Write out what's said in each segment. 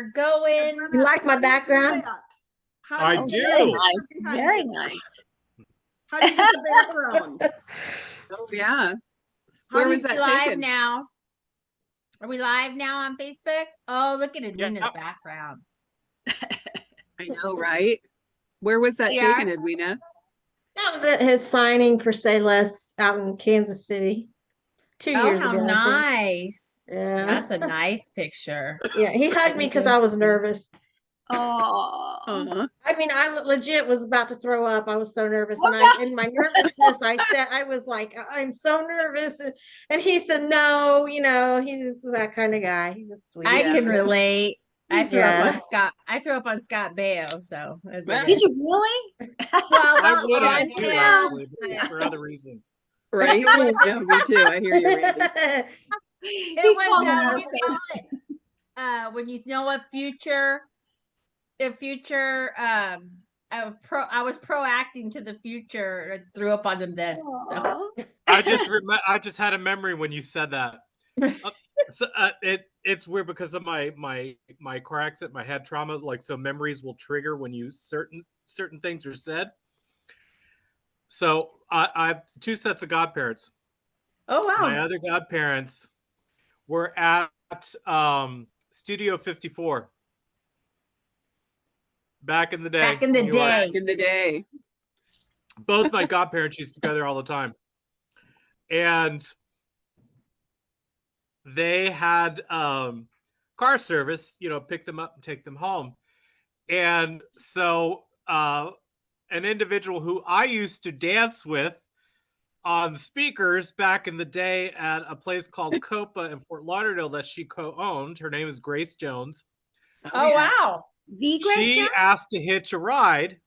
you're going. You like my background? I Very do. nice. Very nice. How do you get the background? Oh yeah. How Where do was you- that live taken? now. Are we live now on Facebook? Oh, look at Edwina's Yep. background. I know, right? Where was that Yeah. taken, Edwina? That was at his signing for Say Less out in Kansas City 2 Oh, years how ago. I think. nice. Yeah. That's a nice picture. Yeah, he hugged me because I was nervous. Oh, I mean, I legit was about to throw up. I was so nervous, and in my nervousness, I was like, I'm so nervous, and he said, no, he's that kind of guy. He's just sweet. I Yeah. can relate. I threw up Yeah. on Scott. I threw up on Scott Baio, so that's Well, okay. did you really? Well, I would on have too, him. actually, but for other reasons. right? No, me too. I hear you, Randy. It He's was falling how out. you call it. When you know a future, I was proacting to the future and threw up on him then. So. Aw. I just had a memory when you said that. It's weird because of my car accident, my head trauma. Like, so memories will trigger when you certain things are said. So I have two sets of godparents. Oh wow! My other godparents were at Studio 54 back in the day. Back in the when you were- day. Back in the day. both my godparents used to go there all the time, and they had car service, pick them up and take them home. And so an individual who I used to dance with on speakers back in the day at a place called Copa in Fort Lauderdale that she co-owned, her name is Grace Jones. Oh yeah. wow! The She Grace asked to hitch a ride,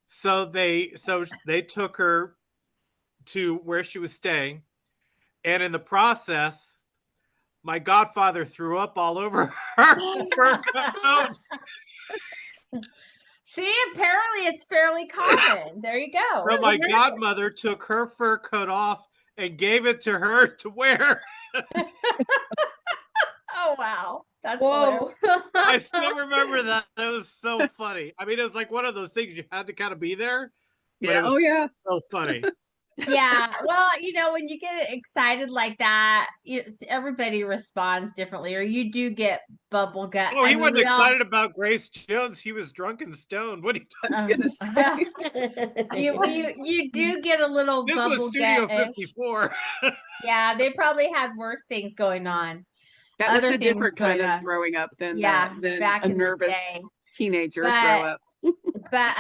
so they took her to where she was staying, and in the process, my godfather threw up all over her fur coat. See, apparently it's fairly common. There you go. So my godmother took her fur coat off and gave it to her to wear. Oh wow, that's hilarious. Whoa. I still remember that. That was so funny. I mean, it was like one of those things you had to kind of be there. But Yeah. it was Oh yeah. so funny. Yeah, well, when you get excited like that, everybody responds differently, or you do get bubble gut. Oh, I he mean, wasn't we all- excited about Grace Jones. He was drunk and stoned. What are you I talking was gonna say. you do get a little This bubble was Studio gut-ish. 54. Yeah, they probably had worse things going on. That was Other a things different kind going of on. throwing up than Yeah, than back a in the nervous day. teenager But- throw up. But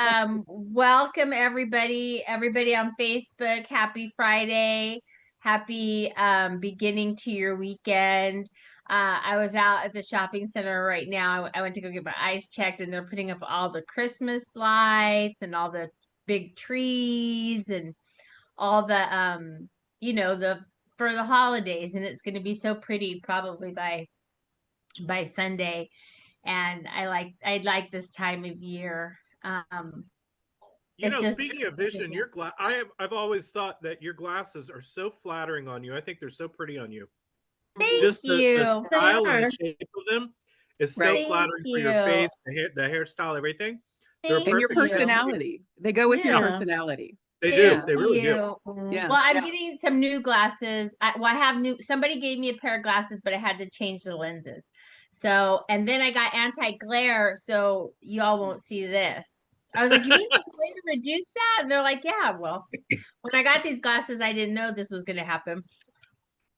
welcome everybody on Facebook. Happy Friday. Happy beginning to your weekend. I was out at the shopping center right now. I went to go get my eyes checked, and they're putting up all the Christmas lights and all the big trees and all the the for the holidays, and it's going to be so pretty probably by Sunday. And I like this time of year. It's just- Speaking of vision, I've always thought that your glasses are so flattering on you. I think they're so pretty on you. Thank Just you. the style and are. the shape of them is so Right. flattering for your you. face, the hairstyle, everything. They're Thank And your perfect. you. personality. They go with your Yeah. personality. They do. Thank They really do. you. Yeah. Well, I'm getting some new glasses. I have somebody gave me a pair of glasses, but I had to change the lenses. So, and then I got anti-glare, so y'all won't see this. I was like, you mean there's a way to reduce that? And they're like, yeah, well, when I got these glasses, I didn't know this was going to happen.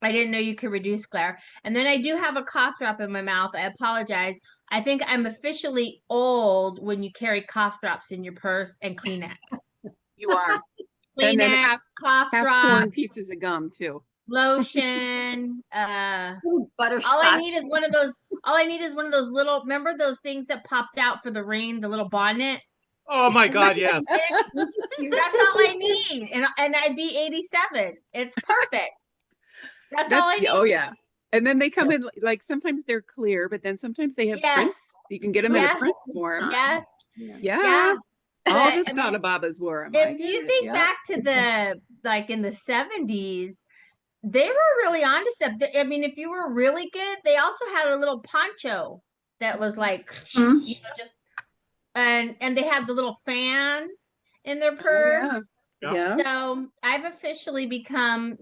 I didn't know you could reduce glare. And then I do have a cough drop in my mouth. I apologize. I think I'm officially old when you carry cough drops in your purse and Kleenex. You are. Kleenex, And then cough Half drop, torn pieces of gum too. lotion. Ooh, butterscotch. All I need is one of those little. Remember those things that popped out for the rain, the little bonnets. Oh my God, yes. That's all I need, and I'd be 87. It's perfect. That's all I need. Oh yeah. And then they come in like sometimes they're clear, but then sometimes they have Yes. prints. You can get them in Yes. a print form. Yes. Yeah. Yeah. All But, the I mean, Scottababas wore them. If you think back to the in the 70s, they were really onto stuff. I mean, if you were really good, they also had a little poncho that was like, Hmm. just and they have the little fans in their Oh, purse. yeah. Yeah. Yeah. So I've officially become,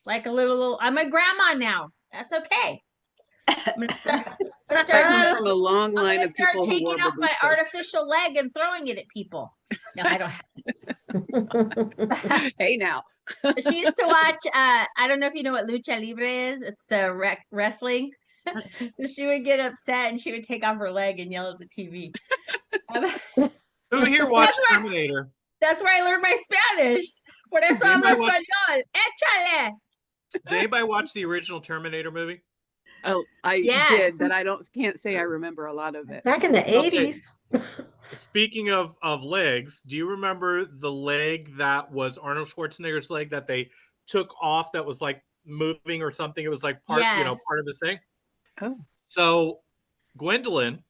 like a little. I'm a grandma now. That's okay. I'm gonna start. I come from a long I'm line gonna of start people who taking wore off my babushkas. artificial leg and throwing it at people. No, I don't have. Hey, now. She used to watch. I don't know if you know what lucha libre is. It's the wrestling. So she would get upset and she would take off her leg and yell at the TV. Who here watched Terminator? That's where I learned my Spanish. Por eso Did anybody hablo watch- español. Échale. Did anybody watch the original Terminator movie? Oh, I Yes. did, but can't say I remember a lot of it. Back in the 80s. Speaking of legs, do you remember the leg that was Arnold Schwarzenegger's leg that they took off that was like moving or something? It was like part, Yes. part of this thing. Oh. So Gwendolyn,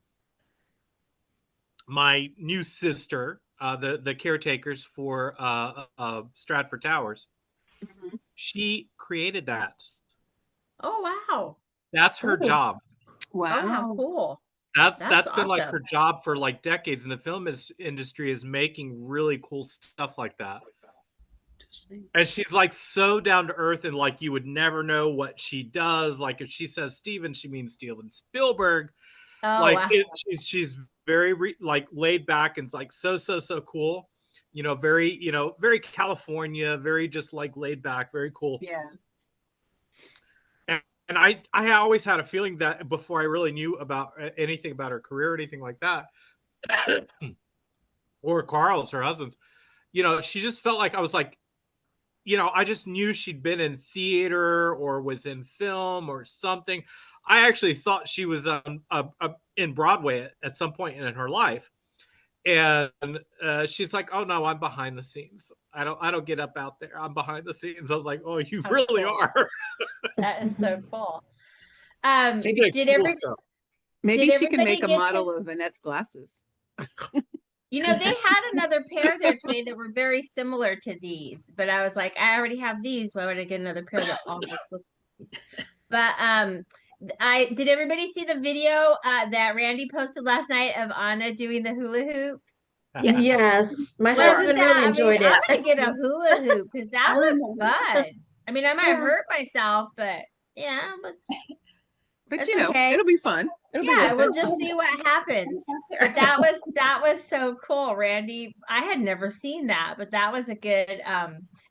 my new sister, the caretakers for Stratford Towers, Mhm. she created that. Oh wow. That's her Oh. job. Oh, how Wow. cool. That's That's been like awesome. her job for like decades, and the film industry is making really cool stuff like that. And she's like so down to earth, and like you would never know what she does. Like if she says Steven, she means Steven Spielberg. Oh Like wow. she's very like laid back and like so cool. Very very California, very just like laid back, very cool. Yeah. And I always had a feeling that before I really knew about anything about her career or anything like that, or Carl's, her husband's, she just felt like I was like, I just knew she'd been in theater or was in film or something. I actually thought she was in Broadway at some point in her life. And she's like, "Oh no, I'm behind the scenes. I don't get up out there. I'm behind the scenes." I was like, "Oh, you How really cool. are." That is so cool. She did Did cool every stuff. Maybe Did she can make a everybody get model to- of Annette's glasses. they had another pair there today that were very similar to these, but I was like, I already have these. Why would I get another pair that almost looks like these? But did everybody see the video that Randy posted last night of Anna doing the hula hoop? Yes. My Wasn't husband that? really enjoyed I'm it. gonna get a hula hoop because that looks fun. I mean, I might hurt myself, but yeah, But That's you know, okay. it'll be fun. It'll be yeah, good. we'll just see what happens. But that was so cool, Randy. I had never seen that, but that was a good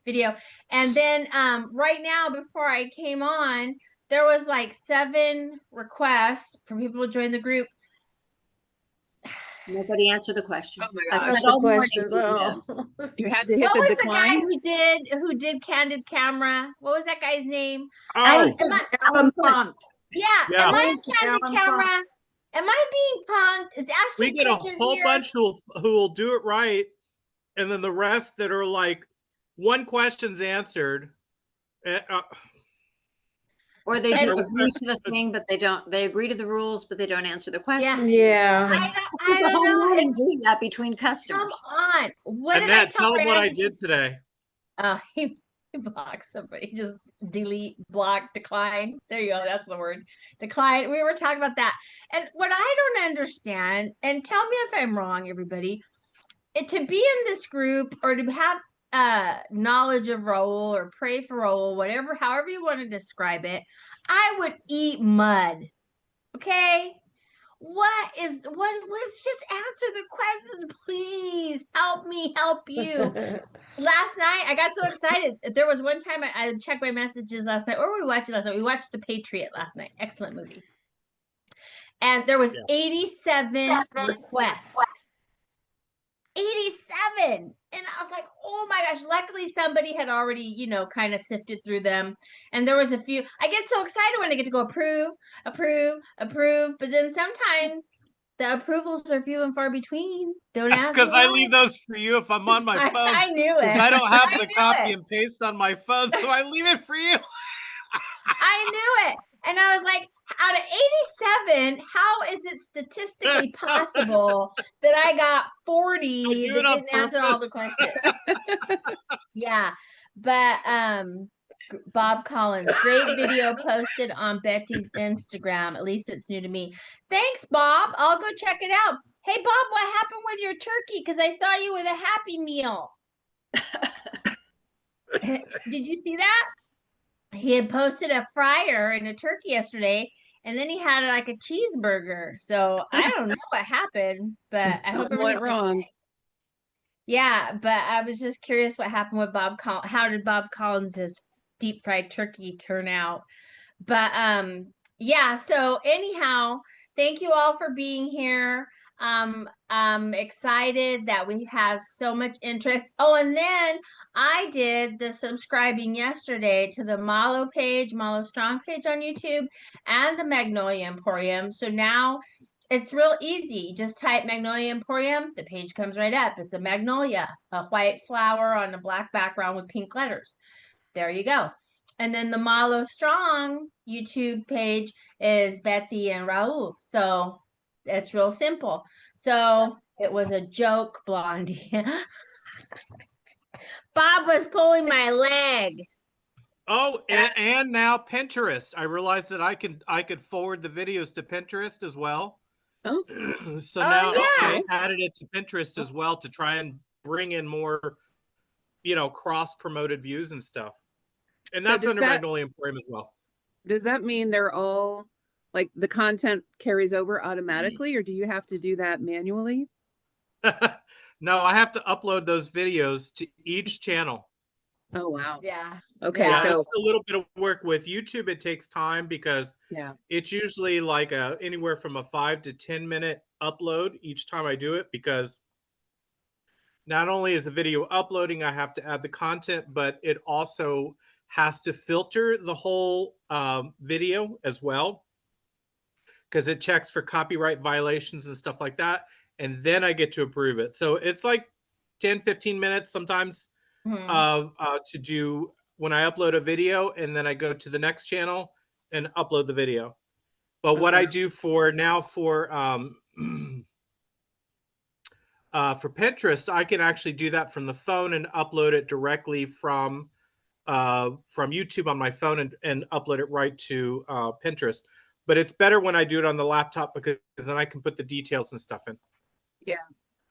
video. And then right now, before I came on, there was like 7 requests for people to join the group. Nobody answered the question. Oh my I gosh. spent That's all the morning question. doing Oh. those. You had to hit What the was the guy decline. who did Candid Camera? What was that guy's name? Oh, Alan Font. Yeah, Yeah. am I in Candid Alan Camera? Am I being punked? Is Ashton we get a Kutcher whole here? bunch who will do it right, and then the rest that are like one question's answered. Or they And- do agree to the thing, but they agree to the rules, but they don't answer the question. Yeah. I The whole don't know. morning doing that between Come customers. on. What did I Annette, tell tell them what I Randy? did today. He blocked somebody. Just delete, block, decline. There you go. That's the word. Decline. We were talking about that. And what I don't understand, and tell me if I'm wrong, everybody, to be in this group or to have knowledge of Raul or pray for Raul, whatever, however you want to describe it, I would eat mud. Okay? Let's just answer the question, please. Help me help you. Last night, I got so excited. There was one time I checked my messages last night, or we watched it last night. We watched The Patriot last night. Excellent movie. And there was 87 requests. 87. And I was like, oh my gosh. Luckily, somebody had already, kind of sifted through them. And there was a few. I get so excited when I get to go approve. But then sometimes the approvals are few and far between. Don't That's ask because me I why. leave those for you if I'm on my phone. I knew it. Because I don't have the knew copy it. and paste on my phone, so I leave it for you. I knew it. And I was like, out of 87, how is it statistically possible that I got 40 do that it on didn't answer all the purpose. questions? Yeah. But Bob Collins, great video posted on Betty's Instagram. At least it's new to me. Thanks, Bob. I'll go check it out. Hey, Bob, what happened with your turkey? Because I saw you with a Happy Meal. Did you see that? He had posted a fryer and a turkey yesterday, and then he had like a cheeseburger. So I don't know what happened, but I hope Something went everything's wrong. okay. Yeah, but I was just curious what happened with Bob Collins. How did Bob Collins's deep fried turkey turn out? But yeah, so anyhow, thank you all for being here. I'm excited that we have so much interest. Oh, and then I did the subscribing yesterday to the Malo page, Malo Strong page on YouTube, and the Magnolia Emporium. So now it's real easy. Just type Magnolia Emporium, the page comes right up. It's a magnolia, a white flower on a black background with pink letters. There you go. And then the Malo Strong YouTube page is Betty and Raul. So it's real simple. So it was a joke, Blondie. Bob was pulling my leg. Oh, and now Pinterest. I realized that I could forward the videos to Pinterest as well. Oh, So Oh, now yeah. I added it to Pinterest as well to try and bring in more, cross-promoted views and stuff. And So that's does under Magnolia Emporium as well. does that mean they're all like the content carries over automatically, or do you have to do that manually? No, I have to upload those videos to each channel. Oh, wow. Yeah. Okay, Yeah, so it's a little bit of work with YouTube. It takes time because yeah. it's usually like anywhere from a 5 to 10 minute upload each time I do it, because not only is the video uploading, I have to add the content, but it also has to filter the whole video as well, because it checks for copyright violations and stuff like that. And then I get to approve it. So it's like 10, 15 minutes sometimes to do when I upload a video, and then I go to the next channel and upload the video. But what I do for Pinterest, I can actually do that from the phone and upload it directly from YouTube on my phone and upload it right to Pinterest. But it's better when I do it on the laptop because then I can put the details and stuff in. Yeah.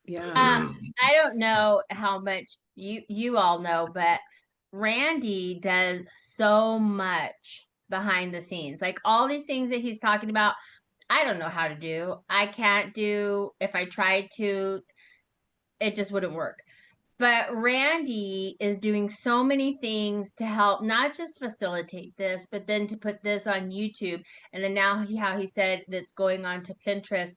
Yeah. I don't know how much you all know, but Randy does so much behind the scenes. Like all these things that he's talking about, I don't know how to do. I can't do. If I tried to, it just wouldn't work. But Randy is doing so many things to help not just facilitate this, but then to put this on YouTube. And then now how he said that's going on to Pinterest.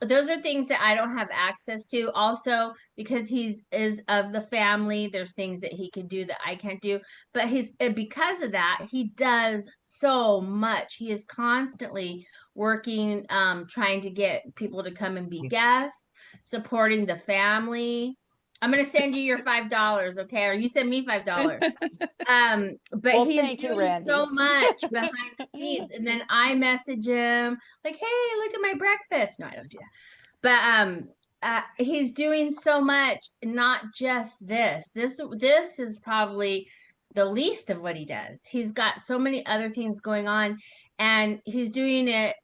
Those are things that I don't have access to. Also, because he's is of the family, there's things that he can do that I can't do. But because of that, he does so much. He is constantly working, trying to get people to come and be guests, supporting the family. I'm gonna send you your $5, okay? Or you send me $5. But Well, he's thank you, doing Randy. so much behind the scenes, and then I message him like, "Hey, look at my breakfast." No, I don't do that. But he's doing so much, not just this. This is probably the least of what he does. He's got so many other things going on, and he's doing it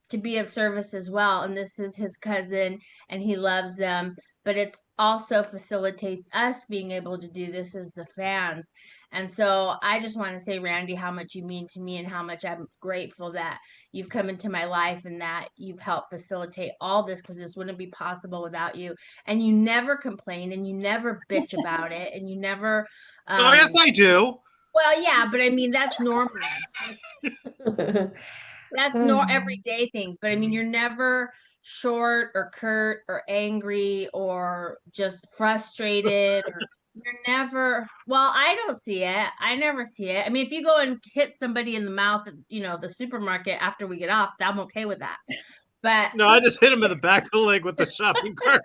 to be of service as well. And this is his cousin, and he loves them. But it's also facilitates us being able to do this as the fans. And so I just want to say, Randy, how much you mean to me and how much I'm grateful that you've come into my life and that you've helped facilitate all this, because this wouldn't be possible without you. And you never complain and you never bitch about it and you never. Oh, yes, I do. Well, yeah, but I mean, that's normal. That's no everyday things, but I mean, you're never short or curt or angry or just frustrated, or you're never, well, I don't see it. I never see it. I mean, if you go and hit somebody in the mouth at, the supermarket after we get off, I'm okay with that. But No, I just hit him in the back of the leg with the shopping cart.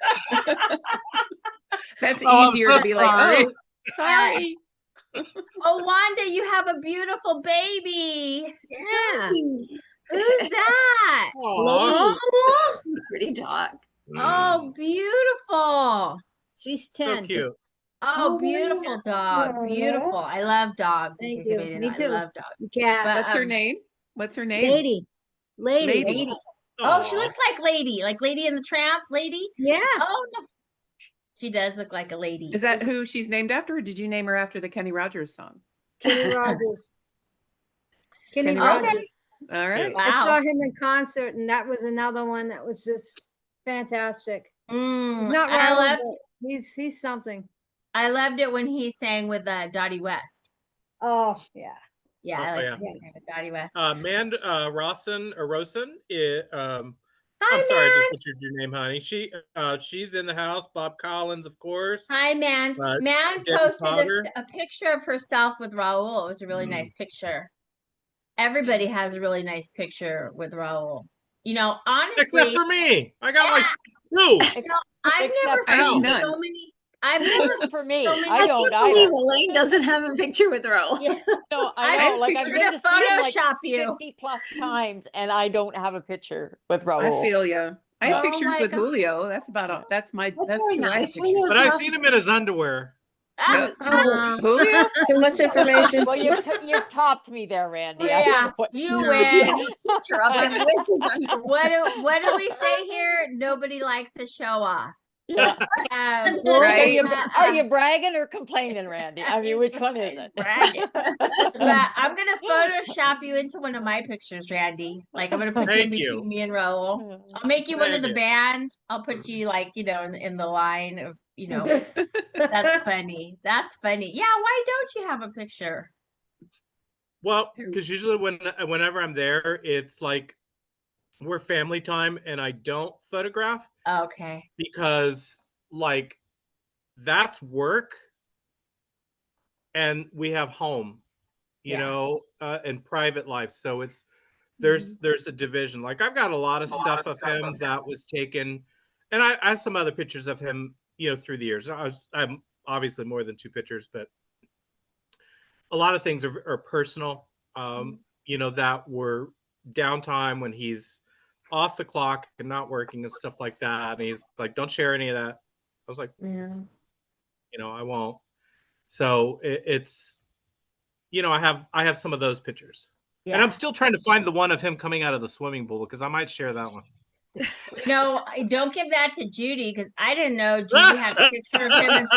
That's Oh, I'm easier so to be sorry. like, oh, sorry. oh, Wanda, you have a beautiful baby. Yeah. Who's that? Aw, Pretty dog. Oh, beautiful. She's so 10. cute. Oh, beautiful dog. Beautiful. I love dogs. In Thank case you. anybody didn't Me know, I too. love dogs. Cat. But What's her name? What's her name? Lady. Lady. Lady. oh, she Aw. looks like Lady in the Tramp, Lady. Yeah. Oh no, she does look like a lady. Is that who she's named after, or did you name her after the Kenny Rogers song? Kenny Rogers. Kenny Kenny Rogers. Rogers. All right. Wow. I saw him in concert, and that was another one that was just fantastic. He's not I Raul, loved but he's something. I loved it when he sang with Dottie West. Oh yeah. Yeah, Oh, I like yeah. when he sang with Dottie West. Rosen, Hi, I'm sorry, I just man. butchered your name, honey. She's in the house. Bob Collins, of course. Hi, man. Man Debbie posted Potter. a picture of herself with Raul. It was a really nice picture. Everybody has a really nice picture with Raul. You know, honestly, Except for me. I got like two. I've never I have seen none. so many. I've never For me, so many. I don't I believe either. Elaine doesn't have a picture with Raul. Yeah. No, I I have know. Like I've pictures. been to to see him like Photoshop you. 50 plus times, and I don't have a picture with I Raul. feel you. I have Oh pictures my with God. Julio. That's about all. That's That's who really I have nice. pictures. But I've seen him in his underwear. Ah, Oh, Julio? too much information. Well, you've topped me there, Randy. I yeah, don't know what to you do. Do you have win. a picture of him with his underwear? What do we say here? Nobody likes to show off. Yeah. Right. Are you bragging or complaining, Randy? I mean, which one is it? Bragging. But I'm gonna Photoshop you into one of my pictures, Randy. Like I'm gonna put you in Thank you. between me and Raul. I'll make you one of Thank the you. band. I'll put you like, in the line of, that's funny. That's funny. Yeah, why don't you have a picture? Well, because usually whenever I'm there, it's like we're family time and I don't photograph Okay. because like that's work and we have home, Yeah. and private life. So there's a division. Like I've got a lot of stuff of him that was taken, and I have some other pictures of him, through the years. I'm obviously more than two pictures, but a lot of things are personal, that were downtime when he's off the clock and not working and stuff like that. And he's like, don't share any of that. I was like, Yeah. I won't. So it's, I have some of those pictures. And I'm still trying to find the one of him coming out of the swimming pool because I might share that one. No, don't give that to Judy because I didn't know Judy had a picture of him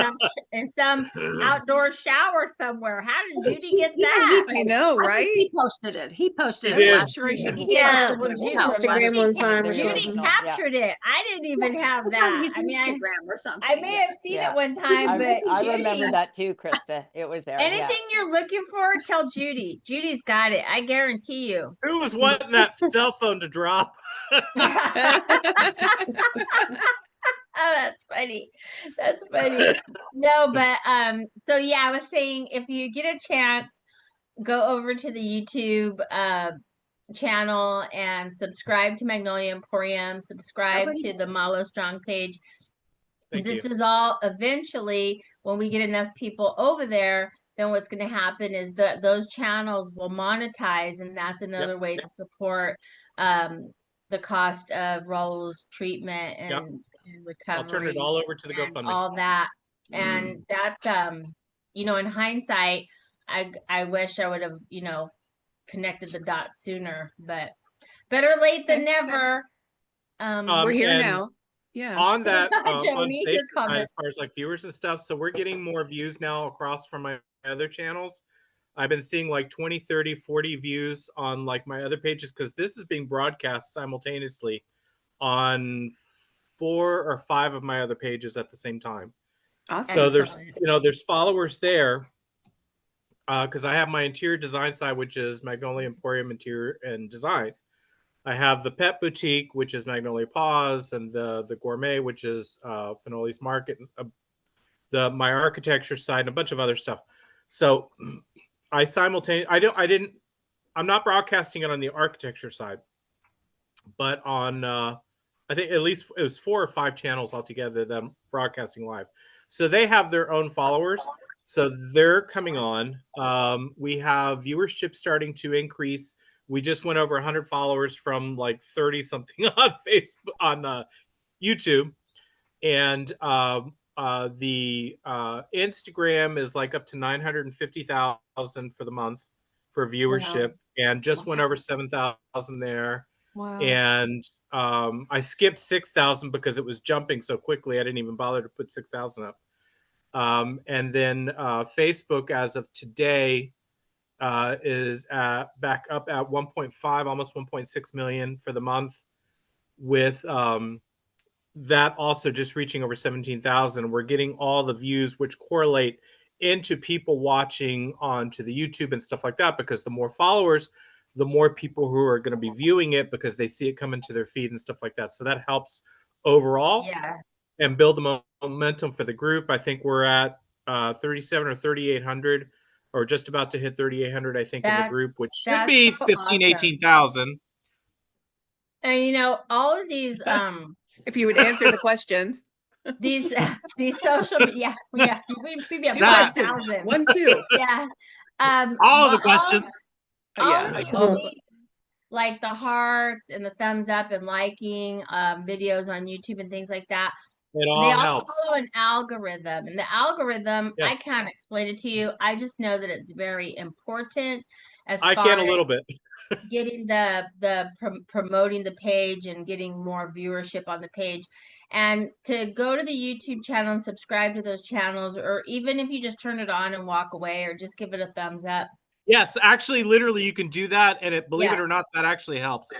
in some outdoor shower somewhere. How did Judy get that? I know, I think right? he posted it. He posted He it did. last year. Yeah, well, Judy Judy, Instagram one time or Judy something. captured it. I didn't even have It's on that. his I mean, Instagram or something. I may have seen Yeah. it one time, but I Judy, remember that too, Krista. It was there. anything you're looking for, tell Judy. Judy's got it. I guarantee you. Who was wanting that cell phone to drop? Oh, that's funny. That's funny. No, but so yeah, I was saying if you get a chance, go over to the YouTube channel and subscribe to Magnolia Emporium, subscribe to the Malo Strong page. Thank This you. is all eventually when we get enough people over there, then what's going to happen is that those channels will monetize, and that's another way to support the cost of Raul's treatment and recovery. I'll turn it all over to the and GoFundMe. all that. And that's in hindsight, I wish I would have, connected the dots sooner, but better late than never. We're here and now. Yeah. On that, on Joni, station your side, comment. as far as like viewers and stuff, so we're getting more views now across from my other channels. I've been seeing like 20, 30, 40 views on like my other pages because this is being broadcast simultaneously on 4 or 5 of my other pages at the same time. Awesome. So there's followers there because I have my interior design side, which is Magnolia Emporium Interior and Design. I have the Pet Boutique, which is Magnolia Paws, and the Gourmet, which is Finoli's Market, my architecture side, and a bunch of other stuff. So I'm not broadcasting it on the architecture side, but on I think at least it was 4 or 5 channels altogether that I'm broadcasting live. So they have their own followers. So they're coming on. We have viewership starting to increase. We just went over 100 followers from like 30 something on Facebook, on YouTube. And the Instagram is like up to 950,000 for the month for viewership, and just went over 7,000 there. Wow. And I skipped 6,000 because it was jumping so quickly. I didn't even bother to put 6,000 up. And then Facebook, as of today, is back up at 1.5, almost 1.6 million for the month, with that also just reaching over 17,000. We're getting all the views, which correlate into people watching onto the YouTube and stuff like that, because the more followers, the more people who are going to be viewing it because they see it come into their feed and stuff like that. So that helps overall and build the momentum for the group. I think we're at 37 or 3,800, or just about to hit 3,800, I think, in the group, which should be so 15, awesome. 18,000. And you know, all of these If you would answer the questions. these social media, we'd be Two about questions. 1,000. 1, 2. Yeah. All the questions. All of these, like the hearts and the thumbs up and liking videos on YouTube and things like that, It all they all helps. follow an algorithm, and the algorithm, I Yes. can't explain it to you. I just know that it's very important as I far can a as little bit. getting promoting the page and getting more viewership on the page. And to go to the YouTube channel and subscribe to those channels, or even if you just turn it on and walk away, or just give it a thumbs up. Yes, actually, literally, you can do that, and believe it Yeah. or not, that actually helps.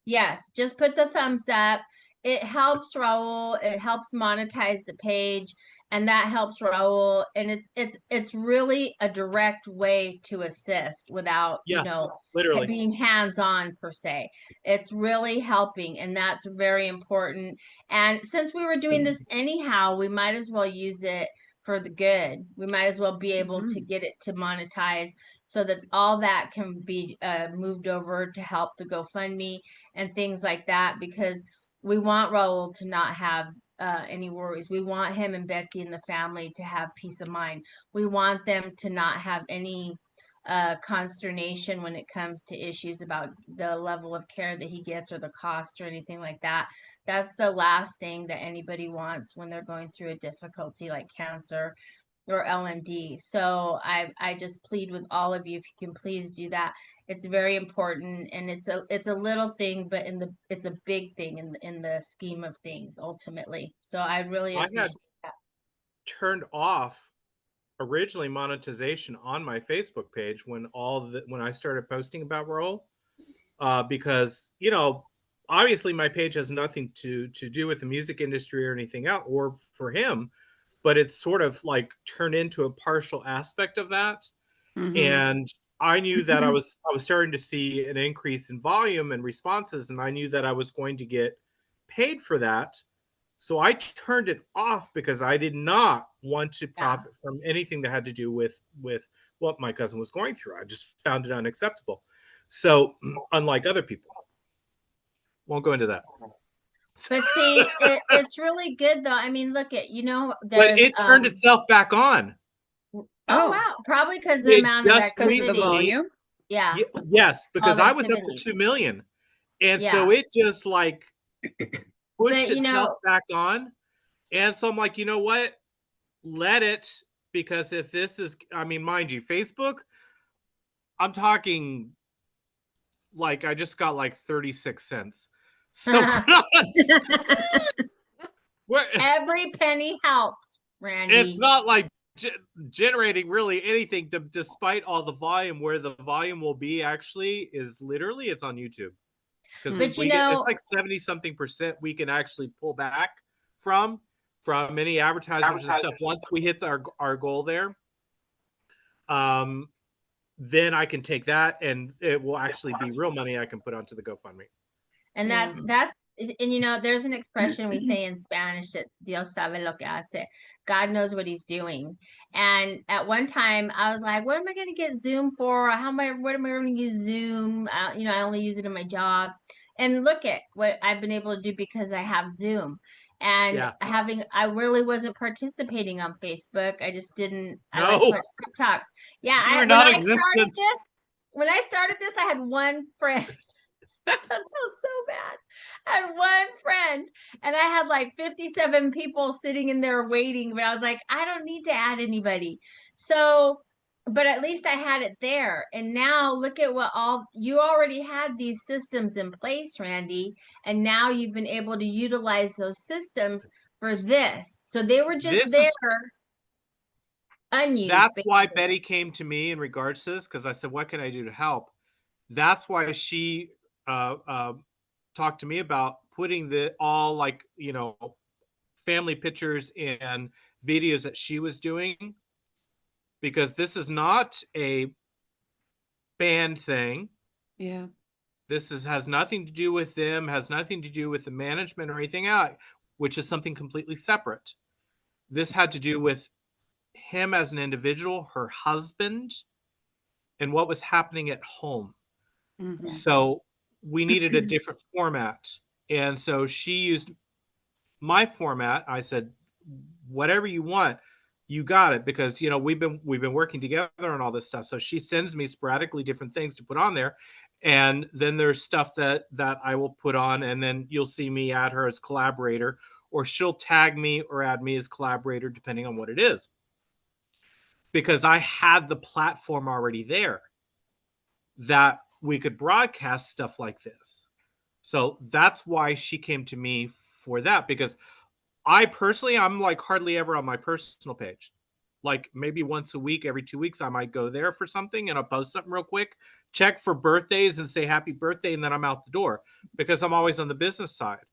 Yes, just put the thumbs up. It helps Raul. It helps monetize the page, and that helps Raul. And it's really a direct way to assist without, Yeah, literally. being hands-on per se. It's really helping, and that's very important. And since we were doing this anyhow, we might as well use it for the good. We might as well be able to get it to monetize, so that all that can be moved over to help the GoFundMe and things like that, because we want Raul to not have any worries. We want him and Becky and the family to have peace of mind. We want them to not have any consternation when it comes to issues about the level of care that he gets or the cost or anything like that. That's the last thing that anybody wants when they're going through a difficulty like cancer or LMD. So I just plead with all of you, if you can please do that. It's very important, and it's a little thing, but it's a big thing in the scheme of things ultimately. So I really appreciate that. Turned off originally monetization on my Facebook page when I started posting about Raul, because obviously my page has nothing to do with the music industry or anything else, or for him, but it's sort of like turned into a partial aspect of that. And I knew that I was starting to see an increase in volume and responses, and I knew that I was going to get paid for that. So I turned it off because I did not want to profit from anything that had to do with what my cousin was going through. I just found it unacceptable. So unlike other people, won't go into that. But see, it's really good though. I mean, look at, but it turned itself back on. Oh wow, probably because the amount of activity. The volume. Yeah. Yes, because I was up to 2 million, and so it just like pushed itself back on. And so I'm like, you know what? Let it, because if this is, I mean, mind you, Facebook, I'm talking like I just got like 36 cents. So every penny helps, Randy. It's not like generating really anything despite all the volume. Where the volume will be actually is literally it's on YouTube, because it's like 70-something% we can actually pull back from any advertisers and stuff once we hit our goal there. Then I can take that and it will actually be real money I can put onto the GoFundMe. And there's an expression we say in Spanish, it's Dios sabe lo que hace. God knows what he's doing. And at one time I was like, what am I going to get Zoom for? What am I going to use Zoom? I only use it in my job. And look at what I've been able to do because I have Zoom. And I really wasn't participating on Facebook. I just didn't. I like to watch TikToks. Yeah, you were not existent. When I started this, I had one friend. That sounds so bad. I had one end, and I had like 57 people sitting in there waiting, but I was like, I don't need to add anybody. So, but at least I had it there. And now look at what all you already had these systems in place, Randy, and now you've been able to utilize those systems for this. So they were just This there is unused. that's why basically. Betty came to me in regards to this, because I said, "What can I do to help?" That's why she uh, uh, talked to me about putting the all like family pictures and videos that she was doing, because this is not a band thing. Yeah. This has nothing to do with them, has nothing to do with the management or anything else, which is something completely separate. This had to do with him as an individual, her husband, and what was happening at home. Mhm. So we needed a different format. And so she used my format. I said, whatever you want, you got it, because we've been working together and all this stuff. So she sends me sporadically different things to put on there. And then there's stuff that I will put on, and then you'll see me add her as collaborator, or she'll tag me or add me as collaborator, depending on what it is. Because I had the platform already there that we could broadcast stuff like this. So that's why she came to me for that, because I personally, I'm like hardly ever on my personal page. Like maybe once a week, every 2 weeks, I might go there for something and I'll post something real quick, check for birthdays and say happy birthday, and then I'm out the door, because I'm always on the business side.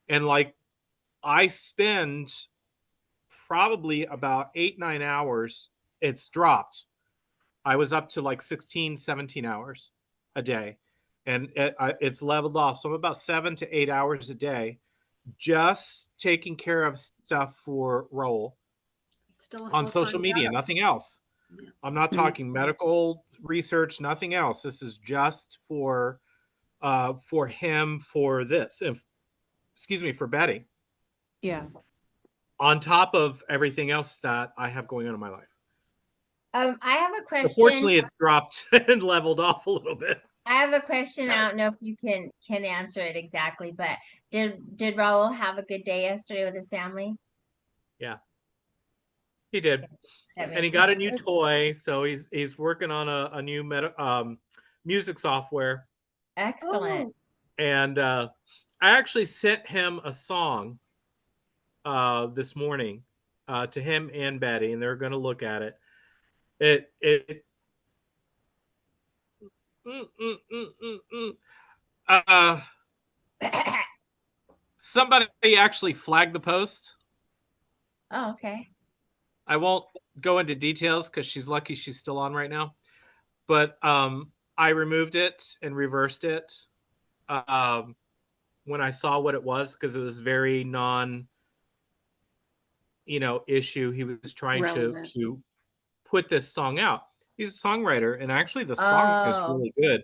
And like I spend probably about 8-9 hours. It's dropped. I was up to like 16, 17 hours a day, and it's leveled off. So I'm about 7 to 8 hours a day just taking care of stuff for Raul It's still a on social full-time media, job. nothing else. Yeah. I'm not talking medical research, nothing else. This is just for him, for this, excuse me, for Betty, Yeah. on top of everything else that I have going on in my life. I have a But question. fortunately, it's dropped and leveled off a little bit. I have a question. I don't know if you can answer it exactly, but did Raul have a good day yesterday with his family? Yeah, he did. That And he makes got a sense. new toy, so he's working on a new music software. Excellent. Oh, And I actually sent him a song this morning to him and Betty, and they're going to look at it. It mm, mm, mm, mm, mm. Uh, Somebody actually flagged the post. Oh, okay. I won't go into details because she's lucky she's still on right now. But I removed it and reversed it when I saw what it was, because it was very non issue. He was trying to Relevant. put this song out. He's a songwriter, and actually the song is Oh, really good.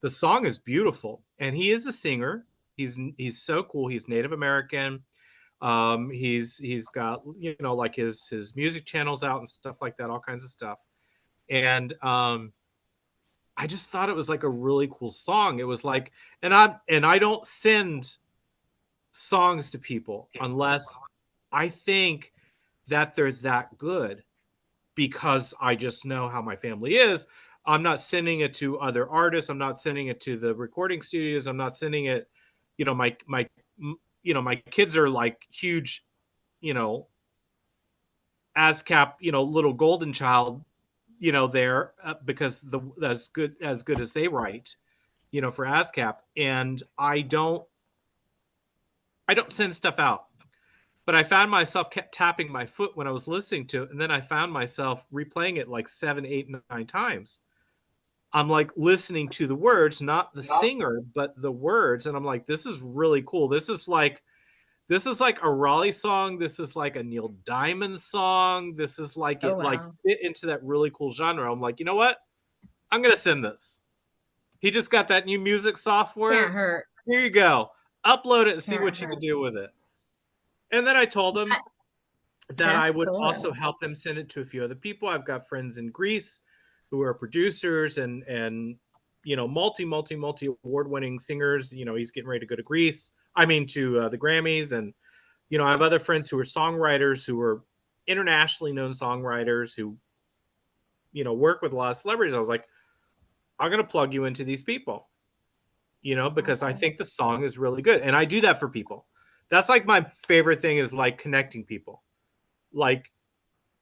The song is beautiful, and he is a singer. He's so cool. He's Native American. He's got like his music channels out and stuff like that, all kinds of stuff. And I just thought it was like a really cool song. It was like, and I don't send songs to people unless I think that they're that good, because I just know how my family is. I'm not sending it to other artists. I'm not sending it to the recording studios. I'm not sending it, my kids are like huge, you know, ASCAP, little golden child, there because as good as they write, for ASCAP, and I don't send stuff out. But I found myself kept tapping my foot when I was listening to it, and then I found myself replaying it like 7, 8, 9 times. I'm like listening to the words, not the singer, but the words, and I'm like, this is really cool. This is like a Raleigh song. This is like a Neil Diamond song. This is like oh it like wow. fit into that really cool genre. I'm like, you know what? I'm gonna send this. He just got that new music Can't software. hurt. Here you go. Upload it and see Can't what you can hurt. do with it. And then I told him that I That's would cool. also help him send it to a few other people. I've got friends in Greece who are producers and multi award winning singers. He's getting ready to go to Greece. to the Grammys. And, you know, I have other friends who are songwriters, who are internationally known songwriters who, you know, work with a lot of celebrities. I was like, I'm going to plug you into these people, you know, because I think the song is really good. And I do that for people. That's like my favorite thing, is like connecting people. Like,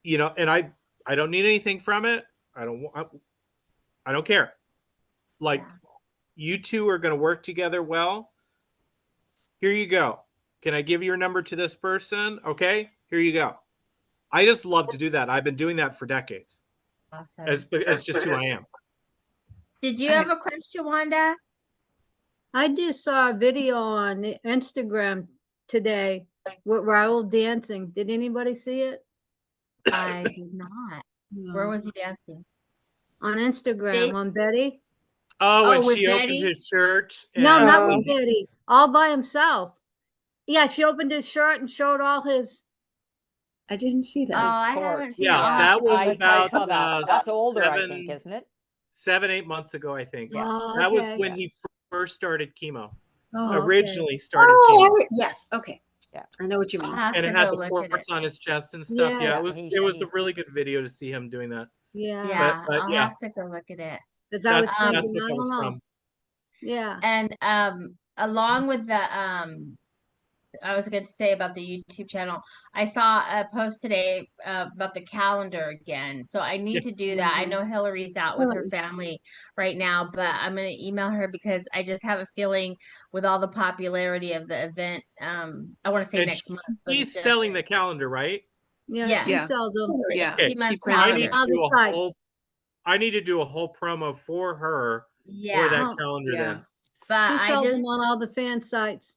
you know, and I don't need anything from it. I don't care. Like, you two are going to work together well. Here you go. Can I give your number to this person? Okay, here you go. I just love to do that. I've been doing that for decades. Awesome. As just who I am. Did you have a question, Wanda? I just saw a video on Instagram today with Raul dancing. Did anybody see it? I did not. Where was he dancing? On Instagram, Dave? on Betty? Oh, and with she opened Betty? his shirt. No, and- not with Betty. All by himself. Yeah, she opened his shirt and showed all his. I didn't see Oh, that. I Court. haven't seen Yeah, it. I'll that have to was go look about, at saw that. That's older, I think, 7, isn't it? 7-8 months ago, I think. Yeah. Oh, That was okay. when he first started chemo. Oh, okay. Originally started Oh, chemo. yes. Okay. Yeah. I know what you I'll mean. have And to it had go the look at it. ports on his chest and stuff. Yeah, Yes. it was And it was he- a really good video to see him doing that. Yeah. Yeah, but I'll yeah. have to go look at it. Because I was That's thinking, that's what I that don't was know. from. Yeah. And along with the I was going to say about the YouTube channel, I saw a post today about the calendar again. So I need to do that. I know Hillary's out with her family right now, but I'm going to email her because I just have a feeling with all the popularity of the event, I want to say And next month. but he's it's just- selling the calendar, right? Yeah, Yeah. she Yeah. sells them. Yeah. Okay. She months prints I them. need All to the do a sites. whole I need to do a whole promo for her for Yeah, that Oh, calendar yeah. then. but She I sells just them on all the fan sites.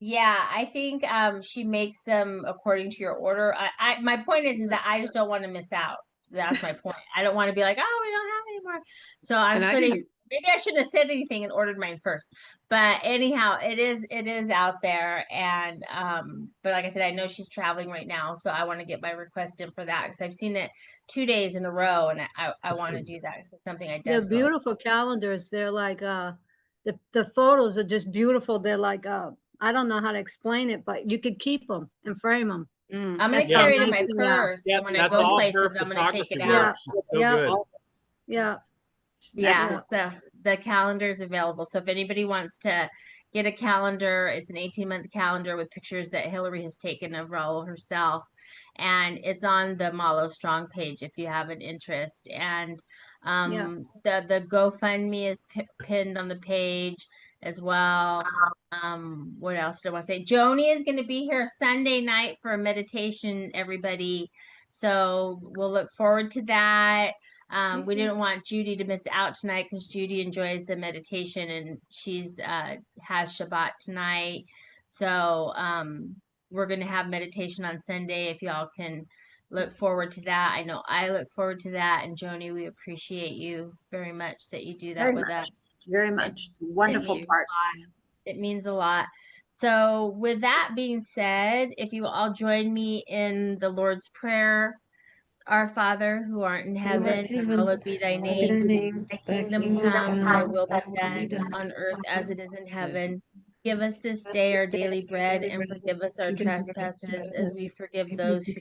yeah, I think she makes them according to your order. I my point is that I just don't want to miss out. That's my point. I don't want to be like, oh, we don't have any more. So I'm And I sitting. didn't- Maybe I shouldn't have said anything and ordered mine first. But anyhow, it is out there. And but like I said, I know she's traveling right now, so I want to get my request in for that because I've seen it 2 days in a row, and I want to do that. It's something I They're definitely. beautiful calendars. They're like the photos are just beautiful. They're like I don't know how to explain it, but you could keep them and frame them. I'm gonna That's how carry it in my nice they are. purse. Yeah, And when I that's go all her places, I'm gonna take photography it work. out. She's so Yeah. good. Yeah. Yeah, Excellent. so the calendar is available. So if anybody wants to get a calendar, it's an 18-month calendar with pictures that Hillary has taken of Raul herself. And it's on the Malo Strong page if you have an interest. And the GoFundMe is pinned on the page as well. What else do I want to say? Joni is going to be here Sunday night for a meditation, everybody. So we'll look forward to that. We didn't want Judy to miss out tonight because Judy enjoys the meditation and she's has Shabbat tonight. So we're going to have meditation on Sunday if y'all can look forward to that. I know I look forward to that. And Joni, we appreciate you very much that you do that Very with much. us. Very much. It's a wonderful means part. It means a lot. So with that being said, if you all join me in the Lord's Prayer. Our Father, who art in heaven, hallowed be thy name. Thy kingdom come, thy will be done on earth as it is in heaven. Give us this day our daily bread and forgive us our trespasses as we forgive those who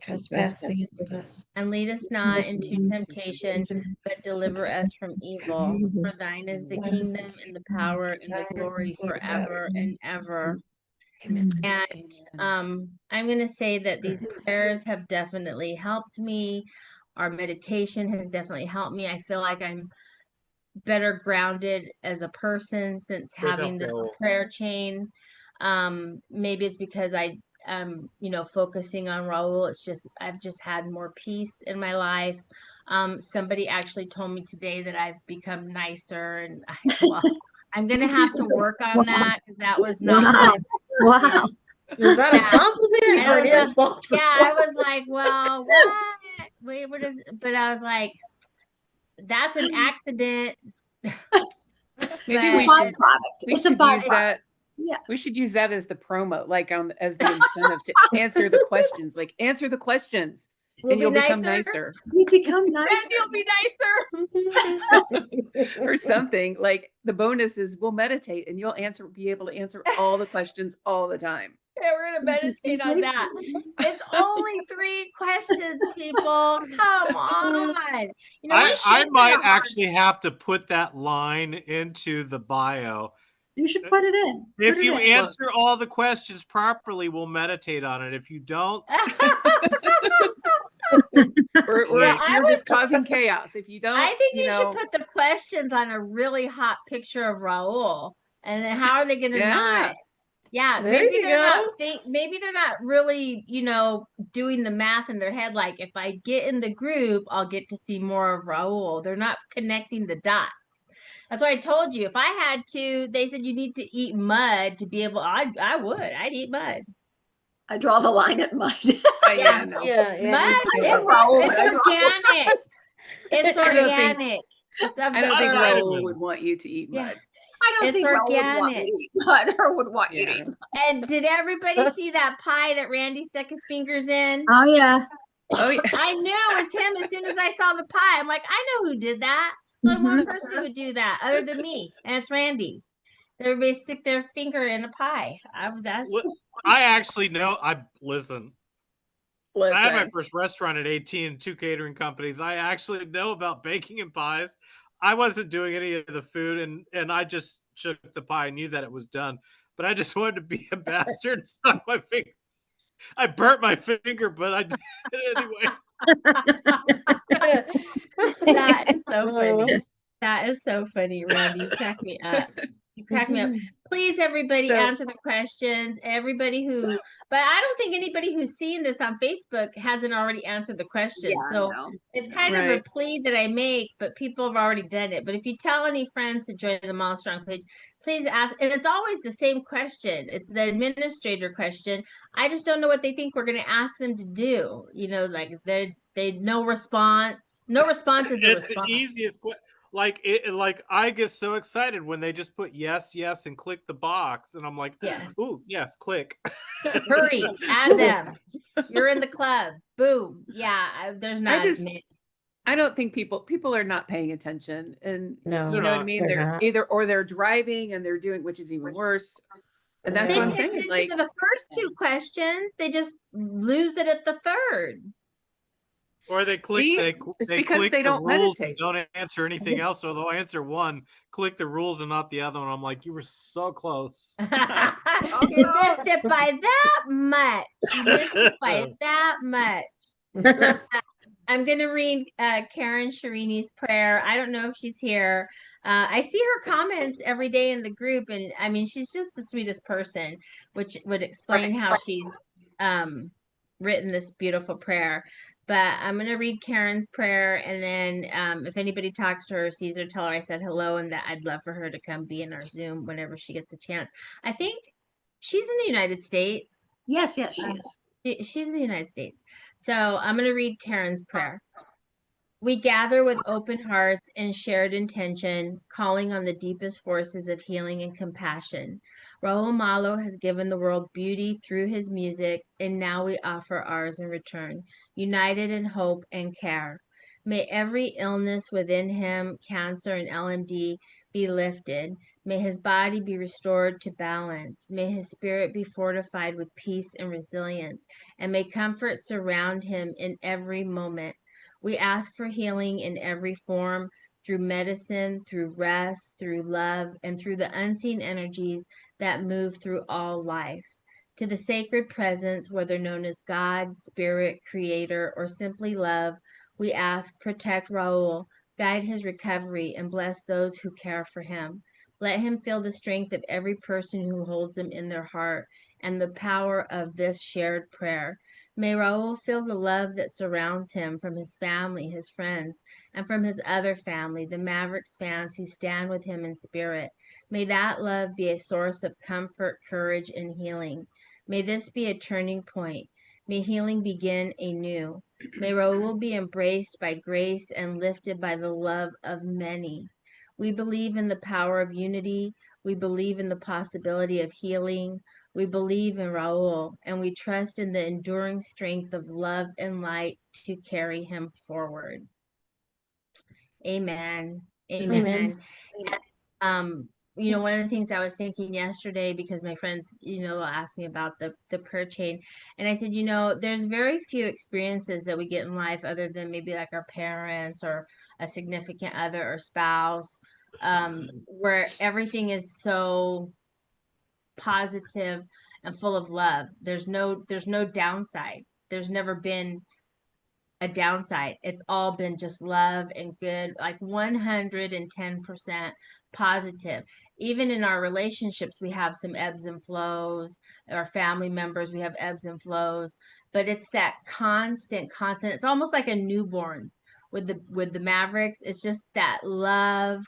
trespass against us. And lead us not into temptation, but deliver us from evil. For thine is the kingdom and the power and the glory forever and ever. And I'm going to say that these prayers have definitely helped me. Our meditation has definitely helped me. I feel like I'm better grounded as a person since They've having helped this Raul. prayer chain. Maybe it's because I'm focusing on Raul. It's just I've just had more peace in my life. Somebody actually told me today that I've become nicer, and I'm gonna have to work on that because that was not. Wow. Is that a compliment I or an don't know. insult? Yeah, I was like, well, what? Wait, what is? But I was like, that's an accident. Maybe But- we should It's a use byproduct. that. Yeah. We should use that as the promo, like as the incentive to answer the questions. Like answer the questions. We'll and you'll be become nicer. nicer We become nicer. Randy will be nicer. or something. Like the bonus is we'll meditate and you'll be able to answer all the questions all the time. Yeah, we're gonna meditate on that. It's only 3 questions, people. Come on. You know, we I should do might a hard- actually have to put that line into the bio. You should put it in. Put If it you in. answer all the questions properly, we'll meditate on it. If you don't, You're just causing chaos. If you don't, I think you know, should put the questions on a really hot picture of Raul. And then how are they gonna Yeah. not? Yeah, There maybe you they're go. not maybe they're not really, doing the math in their head. Like if I get in the group, I'll get to see more of Raul. They're not connecting the dots. That's why I told you if I had to, they said you need to eat mud to be able. I'd eat mud. I draw the line at mud. yeah, no. Yeah. Mud, me too. it's organic. It's I don't think- organic. It's of I the don't think earth. Raul would want you to eat Yeah. mud. I don't It's think Raul would want organic. me to eat mud or would want you to Yeah. eat mud. And did everybody see that pie that Randy stuck his fingers in? Oh yeah. Oh yeah. I knew it was him as soon as I saw the pie. I'm like, I know who did that. So one person would do that other than me, and it's Randy. Everybody stick their finger in a pie. I actually know. Listen. I had my Listen. first restaurant at 18, 2 catering companies. I actually know about baking and pies. I wasn't doing any of the food, and I just shook the pie. I knew that it was done, but I just wanted to be a bastard and stuck my finger. I burnt my finger, but I did it anyway. That is so funny. That is so funny, Randy. You crack me up. You crack me up. Please, everybody, answer the questions. Everybody but I don't think anybody who's seen this on Facebook hasn't already answered the question. Yeah, So no. it's kind of a plea that I make, but people have already done it. But if you tell any friends to join the Malo Strong page, please ask. And it's always the same question. It's the administrator question. I just don't know what they think we're going to ask them to do. Like they no response. No response is a It's response. the easiest question. Like I get so excited when they just put yes, and click the box, and I'm like, Yes. Ooh, yes, click. Hurry, add them. You're in the club. Boom. Yeah, there's not as many. I don't think people are not paying attention, and No, you know what I mean. they're not. They're driving and they're doing, which is even worse. And that's They what I'm pay saying. attention Like to the first 2 questions. They just lose it at the third. Or they click. See? They It's they because click they the don't rules meditate. and don't answer anything else, or they'll answer one, click the rules and not the other one. I'm like, you were so close. You missed it by that much. You missed it by that much. I'm going to read Karen Sharini's prayer. I don't know if she's here. I see her comments every day in the group, and I mean, she's just the sweetest person, which would explain how she's written this beautiful prayer. But I'm going to read Karen's prayer, and then if anybody talks to her or sees her, tell her I said hello and that I'd love for her to come be in our Zoom whenever she gets a chance. I think she's in the United States. Yes, she is. She's in the United States. So I'm going to read Karen's prayer. We gather with open hearts and shared intention, calling on the deepest forces of healing and compassion. Raul Malo has given the world beauty through his music, and now we offer ours in return, united in hope and care. May every illness within him, cancer and LMD, be lifted. May his body be restored to balance. May his spirit be fortified with peace and resilience, and may comfort surround him in every moment. We ask for healing in every form, through medicine, through rest, through love, and through the unseen energies that move through all life. To the sacred presence, whether known as God, Spirit, Creator, or simply love, we ask, protect Raul, guide his recovery, and bless those who care for him. Let him feel the strength of every person who holds him in their heart and the power of this shared prayer. May Raul feel the love that surrounds him from his family, his friends, and from his other family, the Mavericks fans who stand with him in spirit. May that love be a source of comfort, courage, and healing. May this be a turning point. May healing begin anew. May Raul be embraced by grace and lifted by the love of many. We believe in the power of unity. We believe in the possibility of healing. We believe in Raul, and we trust in the enduring strength of love and light to carry him forward. Amen. Amen. Amen. And, one of the things I was thinking yesterday, because my friends, will ask me about the prayer chain. And I said, there's very few experiences that we get in life other than maybe like our parents or a significant other or spouse, where everything is so positive and full of love. There's no downside. There's never been a downside. It's all been just love and good, like 110% positive. Even in our relationships, we have some ebbs and flows. Our family members, we have ebbs and flows, but it's that constant. It's almost like a newborn with the Mavericks. It's just that love,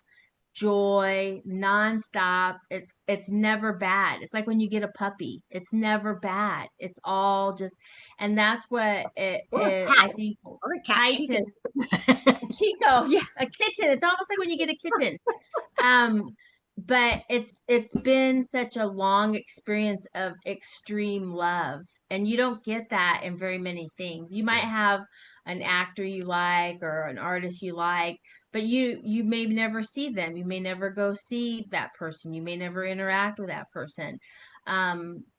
joy, nonstop. It's never bad. It's like when you get a puppy. It's never bad. It's all just, and that's what I think Or a cat chicken. Chico, yeah, a kitten. It's almost like when you get a kitten. But it's been such a long experience of extreme love, and you don't get that in very many things. You might have an actor you like or an artist you like, but you may never see them. You may never go see that person. You may never interact with that person.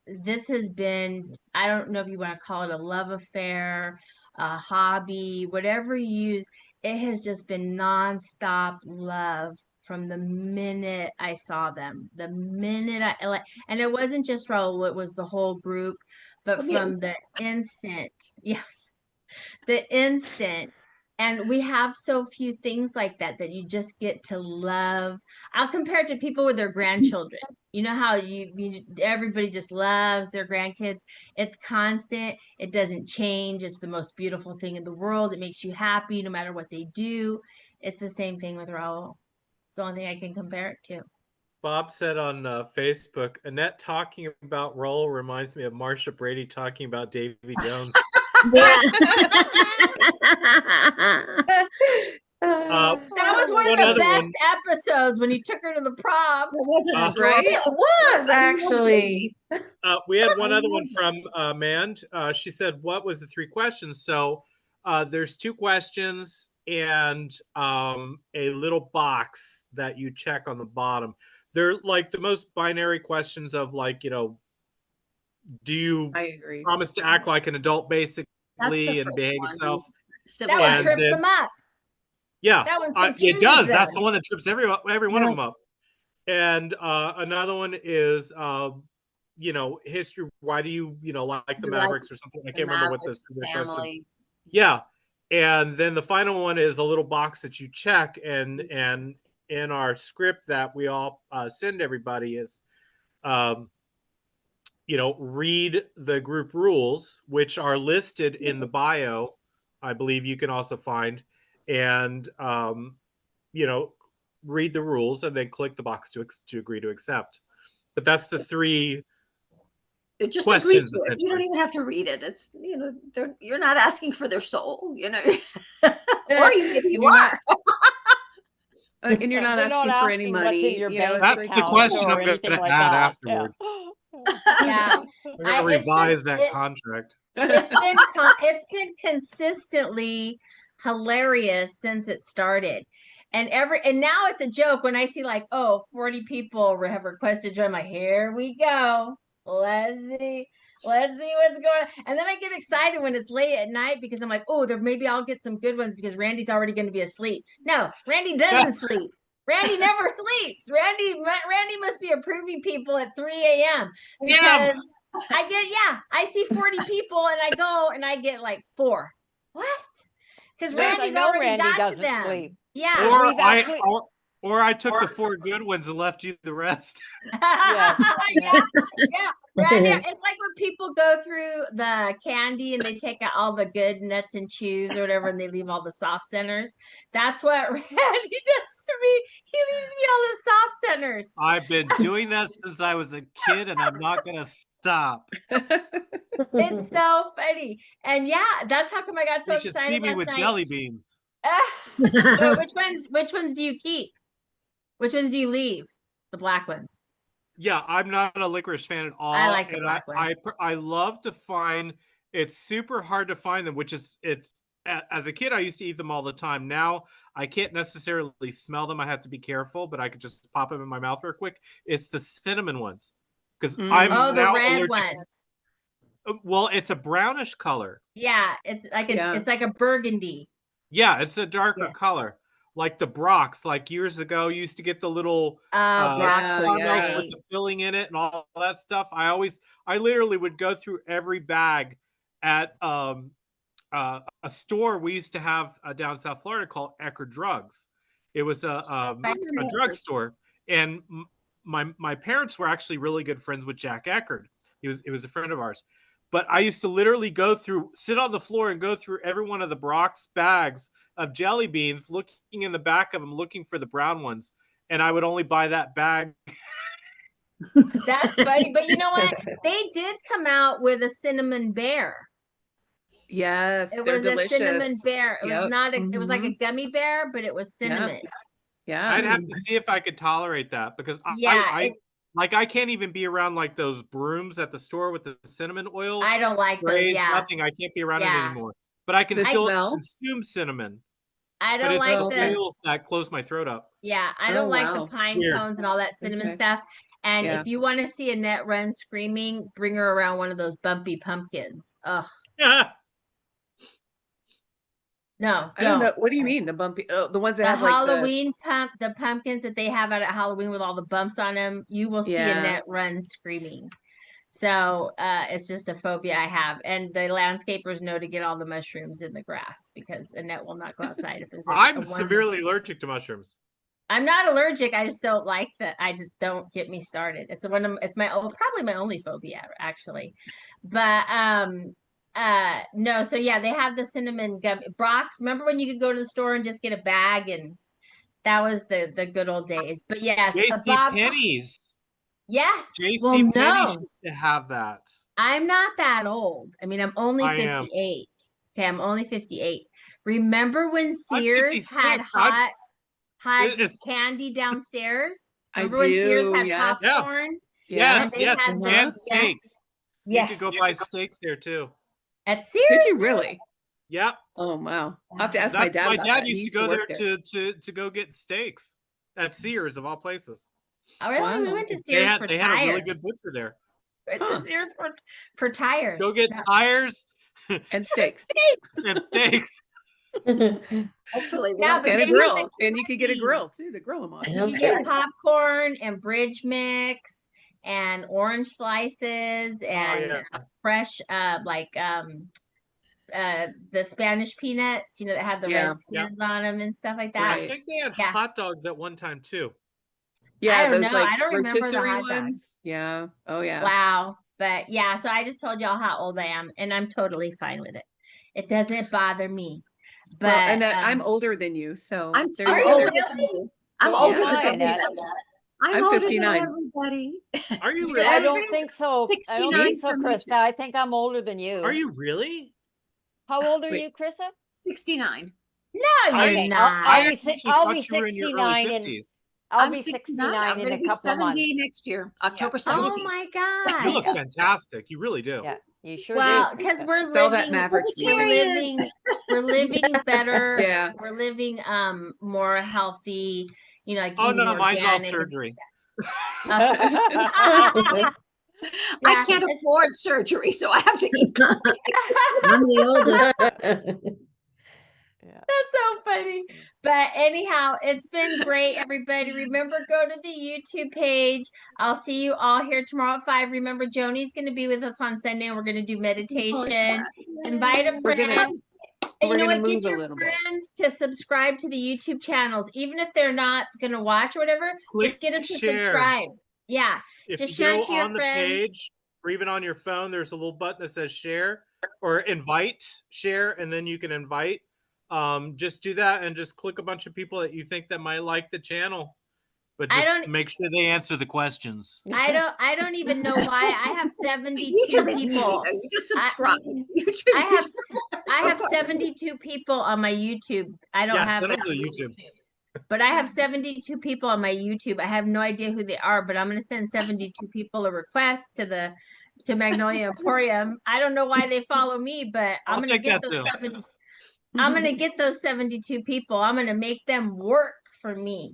This has been, I don't know if you want to call it a love affair, a hobby, whatever you use. It has just been nonstop love from the minute I saw them. The minute and it wasn't just Raul, it was the whole group, but from the instant, yeah, the instant. And we have so few things like that you just get to love. I'll compare it to people with their grandchildren. You know how everybody just loves their grandkids. It's constant. It doesn't change. It's the most beautiful thing in the world. It makes you happy no matter what they do. It's the same thing with Raul. It's the only thing I can compare it to. Bob said on Facebook, Annette talking about Raul reminds me of Marsha Brady talking about Davy Jones. Yeah. That was one of the best episodes when he took her to the prom. Right? It was actually. We had one other one from Mand. She said, what was the 3 questions? So there's 2 questions and a little box that you check on the bottom. They're like the most binary questions of like, do you I agree. promise to act like an adult basically and first behave one. yourself? That one trips them up. Yeah, That one it confuses does. them. That's the one that trips every one of them up. And another one is, history. Why do you, like the Mavericks or something? I can't remember what this question. Yeah. And then the final one is a little box that you check. And in our script that we all send everybody is, read the group rules, which are listed in the bio. I believe you can also find, and, read the rules and then click the box to agree to accept. But that's the 3 just questions. Agree to it. You don't even have to read it. It's you're not asking for their soul, or maybe you are. And you're not asking for any money. What's in your bank That's the account question or I'm going anything to like add that. afterward. Yeah. I'm going to revise that contract. It's been consistently hilarious since it started. And now it's a joke when I see like, 40 people have requested to join. My, here we go. Let's see what's going on. And then I get excited when it's late at night because I'm like, maybe I'll get some good ones because Randy's already going to be asleep. No, Randy doesn't sleep. Randy never sleeps. Randy must be approving people at 3 a.m. because I see 40 people and I go and I get like 4. What? Because Randy's already Randy got doesn't to them. sleep. Yeah. Or I took the 4 good ones and left you the rest. Yeah. Randy, it's like when people go through the candy and they take out all the good nuts and chews or whatever and they leave all the soft centers. That's what Randy does to me. He leaves me all the soft centers. I've been doing that since I was a kid and I'm not going to stop. It's so funny. And that's how come I got so You should excited see me last with night. jelly beans. Which ones do you keep? Which ones do you leave? The black ones. Yeah, I'm not a licorice fan at all. I like the and black one. I love to find. It's super hard to find them, as a kid I used to eat them all the time. Now I can't necessarily smell them. I have to be careful, but I could just pop them in my mouth real quick. It's the cinnamon ones because I'm Oh, the now red allergic. ones. Well, it's a brownish color. Yeah, it's like Yeah. it's like a burgundy. Yeah, it's a darker Yeah. color. Like the Brock's, like years ago, you used to get the little Brock's Yeah, was caramels great. with the filling in it and all that stuff. I literally would go through every bag at a store we used to have down South Florida called Ecker Drugs. It was a drugstore, and my parents were actually really good friends with Jack Eckerd. It was a friend of ours. But I used to literally sit on the floor and go through every one of the Brock's bags of jelly beans, looking in the back of them, looking for the brown ones. And I would only buy that bag. That's funny. But you know what? They did come out with a cinnamon bear. Yes, It they're was delicious. a cinnamon bear. It was Yep. not it was like a Mhm. gummy bear, but it was cinnamon. Yeah. I'd have to see if I could tolerate that because Yeah, I can't even be around like those brooms at the store with the cinnamon oil. I don't like those. sprays, Yeah. nothing. I can't be around it Yeah. anymore. But I can The still smell? consume cinnamon. I But don't it's like the the oils that close my throat up. yeah, I Oh, don't like the wow. pine Weird. cones and all that cinnamon Okay. stuff. And Yeah. if you want to see Annette run screaming, bring her around one of those bumpy pumpkins. Ugh, no, I don't know. What do you mean? The bumpy, the ones that The have like Halloween the pumpkins that they have out at Halloween with all the bumps on them, you will see Yeah. Annette run screaming. So it's just a phobia I have. And the landscapers know to get all the mushrooms in the grass because Annette will not go outside if there's I'm one. severely allergic to mushrooms. I'm not allergic. I just don't like that. I just don't get me started. It's probably my only phobia actually. But no, so yeah, they have the cinnamon gum Brock's. Remember when you could go to the store and just get a bag, and that was the good old days. But yes, JC Penney's. Yes. JC Well, Penney no, should have that. I'm not that old. I mean, I'm only I am. 58. Okay, I'm only 58. Remember when I'm Sears had 56. It's- candy downstairs? I Remember when Sears do, had yes. popcorn? Yes, they yes, had and the- steaks. Yes. You could go buy steaks there too. At Sears? Could you really? Yep. Oh, wow. I'll have to ask my That's dad my about dad that. He used to go there work to go get steaks at Sears of all places. Oh, really? We Wow. went to Sears for They tires. had a really good butcher there. We went to Sears for tires. Go get Yeah. tires And steaks. and steaks. Hopefully, they Yeah, don't but And a then you grill. get And you could get a candy. grill too to grill them on. You get popcorn and bridge mix and orange slices and fresh the Spanish peanuts, that have the Yeah. red skins on them and stuff like that. I Right. think they had Yeah. hot dogs at one time too. Yeah, I don't those know. like I don't remember the rotisserie hot dogs. ones. Yeah. Oh yeah. Wow. But yeah, so I just told y'all how old I am, and I'm totally fine with it. It doesn't bother me. But Well, and I'm older than you, so I'm there sorry. you go. I'm Oh, older yeah, than yeah. I'm I'm older 59. than everybody. Are you Yeah, I really? don't think so. I don't 69 think so, for me. Krista. I think I'm older than you. Are you really? How old are Wait. you, Krista? 69. no, I- you're Okay, not. I'll be actually six- I'll thought be you were in your early 69 in 50s. I'll I'm be 69. 69 I'm in going a to be couple 70 months. next year, October Oh 17th. my You God. look fantastic. You really do. Yeah, you sure Well, do. because we're It's all that living, Mavericks we're music. living better. Yeah. We're living more healthy, like Oh eating no, mine's all organic and surgery. I Yeah, can't afford surgery, so I have to keep I'm the oldest. That's so funny. But anyhow, it's been great, everybody. Remember, go to the YouTube page. I'll see you all here tomorrow at 5. Remember, Joni's going to be with us on Sunday, and we're going to do meditation. Invite a We're gonna- friend. And we're you know gonna what? Get move a your little bit. friends to subscribe to the YouTube channels, even if they're not going to watch or whatever. Click Just get them to share. subscribe. Yeah. If Just you share go it to your on the friends. page or even on your phone, there's a little button that says share or invite, share, and then you can invite. Just do that and just click a bunch of people that you think that might like the channel. But I just don't- make sure they answer the questions. I don't even know why. I have 72 YouTube is easy, people. though. You just subscribe. YouTube, I have 72 people on my YouTube. I don't Yeah, have send them that. to YouTube. But I have 72 people on my YouTube. I have no idea who they are, but I'm going to send 72 people a request to Magnolia Emporium. I don't know why they follow me, but I'm I'll going to take get that those too. 70. I'm going to get those 72 people. I'm going to make them work for me.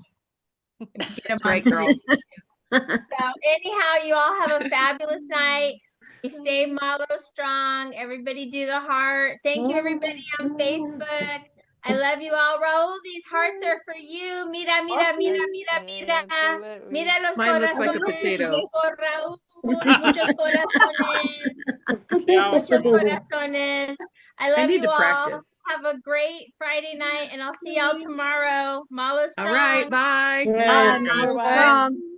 Get them That's on right, girl. So anyhow, you all have a fabulous night. We stay Malo strong. Everybody do the heart. Thank you, everybody on Facebook. I love you all. Raul, these hearts are for you. Mira, mira, mira, mira, mira. Mira los Mine looks like a corazones potato. por Raúl. Muchos corazones. Yeah. Muchos corazones. I I love need you to all. practice. Have a great Friday night, and I'll see y'all tomorrow. Malo All right, strong. bye. Bye, Malo Bye. Strong.